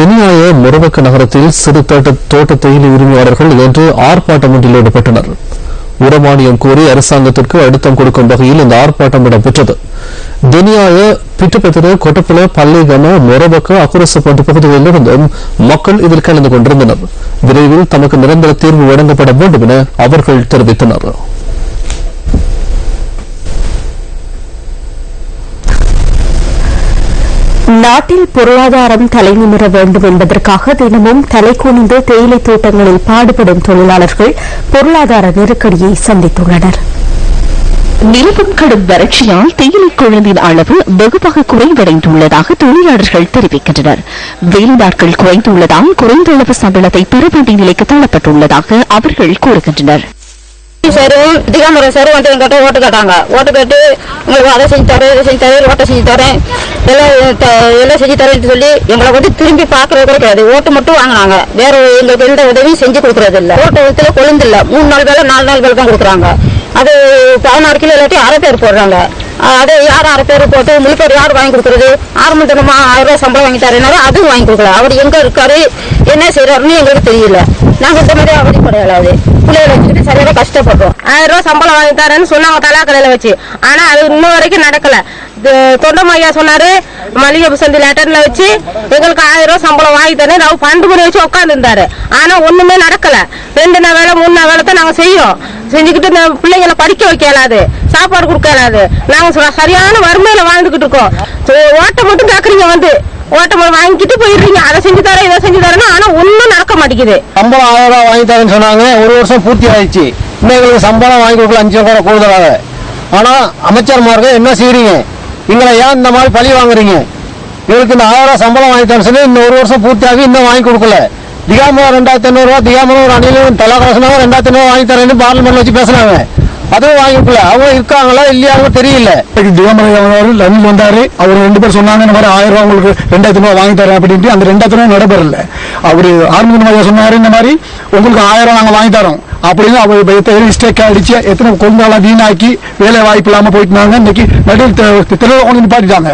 தெனியாய முரவக்க நகரத்தில் சிறு தோட்ட தேயிலை உரிமையாளர்கள் இன்று ஆர்ப்பாட்டம் ஒன்றில் ஈடுபட்டனர். உரமானியம் கோரி அரசாங்கத்திற்கு அழுத்தம் கொடுக்கும் வகையில் இந்த ஆர்ப்பாட்டம் இடம்பெற்றது. தெனியாய பிட்டுப்பெத்திர கொட்டப்புல பல்லைகம முரவக்க அக்குரசு போன்ற பகுதிகளிலிருந்தும் மக்கள் இதில் கலந்து கொண்டிருந்தனர். விரைவில் தமக்கு நிரந்தர தீர்வு வழங்கப்பட வேண்டும் என அவர்கள் தெரிவித்தனர். நாட்டில் பொருளாதாரம் தலைநிமிர வேண்டும் என்பதற்காக தினமும் தலைகுனிந்து தேயிலை தோட்டங்களில் பாடுபடும் தொழிலாளர்கள் பொருளாதார நெருக்கடியை சந்தித்துள்ளனர். நிலவும் கடும் வறட்சியால் தேயிலை கொழுந்தின் அளவு வெகுவாக குறைவடைந்துள்ளதாக தொழிலாளர்கள் தெரிவிக்கின்றனர். வேலை நாட்கள் குறைந்துள்ளதால் குறைந்த அளவு சம்பளத்தை பெற வேண்டிய நிலைக்கு தள்ளப்பட்டுள்ளதாக அவர்கள் கூறுகின்றனர். சாரும் திகாமுறை சாரும் வந்து எங்கிட்ட ஓட்டு கேட்டாங்க. ஓட்டு கேட்டு உங்களுக்கு அதை செஞ்சு தரேன், இதை செஞ்சு தரேன், ஓட்டை செஞ்சு தரேன், எல்லாம் செஞ்சு தரேன்னு சொல்லி எங்களை வந்து திரும்பி பார்க்கறது கூட கிடையாது. ஓட்டு மட்டும் வாங்கினாங்க. வேற எங்களுக்கு எந்த உதவியும் செஞ்சு கொடுக்கறது இல்லை. ஓட்டு கொழுந்து இல்லை. 3 நாள் வேலை 4 நாள் வேலை தான் கொடுக்குறாங்க. அது 16 கிலோ இல்லாட்டி அரை பேர் போடுறாங்க. அது யாரும் அரை பேர் போட்டு முழுப்பேர் யார் வாங்கி கொடுக்குறது? 6 மணி தினமா 1000 ரூபாய் சம்பளம் வாங்கி தரேனாலும் அதுவும் வாங்கி கொடுக்கல. அவர் எங்க இருக்காரு, என்ன செய்யறாருன்னு எங்களுக்கு தெரியல. நாங்க இந்த மாதிரி அவதிப்படையாது. பிள்ளைகளை வச்சுட்டு சரியாக கஷ்டப்படுறோம். 1000 ரூபாய் சம்பளம் வாங்கி தரேன்னு சொன்னாங்க தலாக்கடையில வச்சு. ஆனா அது இன்னும் வரைக்கும் நடக்கல. தொண்டமையா சொன்னாரு மளிகை சந்தி லெட்டர்ல வச்சு எங்களுக்கு 1000 ரூபாய் சம்பளம் வாங்கி தரேன். அவர் 12 மணி வச்சு உட்காந்து இருந்தாரு. ஆனா ஒண்ணுமே நடக்கல. 2 நாள் வேலை 3 நாள் வேலை தான் நாங்க செய்யறோம். செஞ்சுக்கிட்டு பிள்ளைங்களை படிக்க வைக்க இயலாது, சாப்பாடு கொடுக்க இயலாது. நாங்க சரியான வறுமையில வாழ்ந்துகிட்டு இருக்கோம். ஓட்டை மட்டும் கேக்குறீங்க, வந்து ஓட்டை வாங்கிட்டு போயிடுறீங்க. அதை செஞ்சு தரேன், இதை செஞ்சு தரேன்னா ஆனா ஒன்னும் நடக்க மாட்டேங்குது. சம்பளம் 1000 ரூபாய் வாங்கி தரேன்னு சொன்னாங்க. 1 வருஷம் பூர்த்தி ஆயிடுச்சு. இன்னும் எங்களுக்கு சம்பளம் வாங்கி கொடுக்கல. 5 ரூபாய் கூடுதலாக. ஆனா அமைச்சர்மார்கள் என்ன செய்யறீங்க? எங்களை ஏன் இந்த மாதிரி பழி வாங்குறீங்க? எங்களுக்கு இந்த 1000 ரூபாய் சம்பளம் வாங்கி தரேன்னு சொல்லி இந்த 1 வருஷம் பூர்த்தி ஆகி இன்னும் வாங்கி கொடுக்கல. திகாமரம் 2500 ரூபாய், திகாமரம் ஒரு அணிலும் தலாக்கரசனாக 2500 ரூபாய் வாங்கி தரேன்னு பார்லிமெண்ட்ல வச்சு பேசுறாங்க. அதுவும் வாங்கி கொடுக்கல. அவங்க இருக்காங்களா இல்லையாங்க தெரியல. திகாமரம் ரணில் வந்தாரு. அவர் 2 பேர் சொன்னாங்க இந்த மாதிரி 1000 ரூபாய் உங்களுக்கு 2000 ரூபாய் வாங்கி தரேன் அப்படின்ட்டு. அந்த 2000 ரூபாய் நடைபெறல. அவரு ஆரம்பிக்க சொன்னாரு இந்த மாதிரி உங்களுக்கு 1000 ரூபாய் நாங்க வாங்கி தரோம் அப்படின்னு. அவர் மிஸ்டேக் அடிச்சு எத்தனை கொஞ்ச நாளா வீணாக்கி வேலை வாய்ப்பு இல்லாம போயிட்டு இன்னைக்கு நடுவில் தெளிவாக நிப்பாட்டிட்டாங்க.